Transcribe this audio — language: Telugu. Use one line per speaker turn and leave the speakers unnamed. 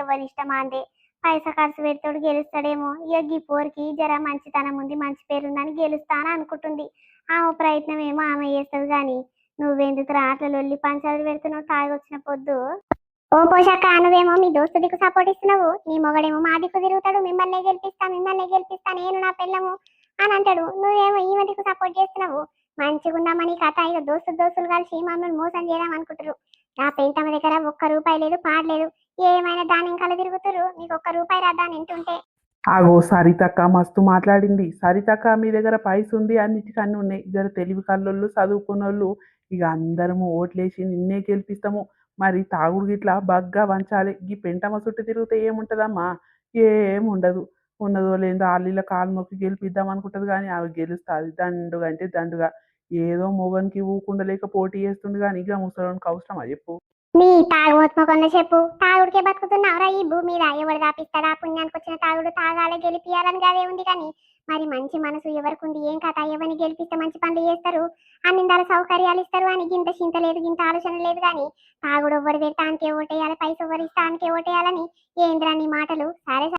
ఎవరి ఇష్టం అందే. పైసా ఖర్చు పెడతాడు గెలుస్తాడేమో. ఇక గీ పోరికి జర మంచితనం ఉంది, మంచి పేరుందని గెలుస్తా అని అనుకుంటుంది. ఆమె ప్రయత్నం ఏమో ఆమె చేస్తుంది కానీ నువ్వెందుకురా అట్లా లొల్లి పంచాయతీ పెడుతున్నావు తాగొచ్చిన పొద్దు. ఓ పోషక్క, నువ్వేమో మీ దోస్తు దిక్కు సపోర్ట్ ఇస్తున్నావు, నీ మొగడేమో మా దిక్కు తిరుగుతాడు, మిమ్మల్ని గెలిపిస్తా నేను నా పిల్లము అని అంటాడు. నువ్వేమో ఈమె దిక్కు సపోర్ట్ చేస్తున్నావు. మంచిగా ఉన్నామని కథ ఇక దోస్తులు కలిసి మమ్మల్ని మోసం చేద్దాం అనుకుంటారు. ఆ పెంటమ్మ దగ్గర ఒక్క రూపాయి లేదు పాడలేదు, ఏమైనా దాని ఇంకా తిరుగుతారు. నీకు ఒక్క రూపాయి రాదా అని వింటుంటే.
ఆగో సరితక్క మస్తు మాట్లాడింది. సరితక్క మీ దగ్గర పైస ఉంది, అన్నిటికీ అన్ని ఉన్నాయి. జర తెలివి కల్లోళ్ళు చదువుకున్నోళ్ళు ఇక అందరము ఓట్లేసి నిన్నే గెలిపిస్తాము. మరి తాగుడు గిట్లా బగ్గా వంచాలి. ఈ పెంటమ్మ చుట్టూ తిరిగితే ఏముంటదమ్మా? ఏముండదు. ఉన్నదో లేదో ఆళ్ళ కాలు మొక్కి గెలిపిద్దాం అనుకుంటది కానీ అవి గెలుస్తుంది దండుగా అంటే దండుగా. ఏదో మొగనికి ఊకుండలేక పోటీ చేస్తుంది కానీ ఇక ముసలోనికి అవసరమా చెప్పు?
నీ తాగుమోత్మకొండ చెప్పు, తాగుడికే బతుకుతున్నావురా ఈ భూమి మీద. ఎవడు దాపిస్తాడా? పుణ్యానికి వచ్చిన తాగుడు తాగాలే, గెలిపియాలని గదే ఉంది కానీ మరి మంచి మనసు ఎవరికి ఉంది? ఏం కథ? ఎవరిని గెలిపిస్తే మంచి పనులు చేస్తారు, అన్నిందాల సౌకర్యాలు ఇస్తారు అని గింత చింత లేదు, గింత ఆలోచన లేదు కానీ తాగుడు ఎవ్వడు పెడతానికే ఓటేయాలి, పైస ఎవరు ఇస్తానికే ఓటేయాలని ఏంద్రా నీ మాటలు? సరే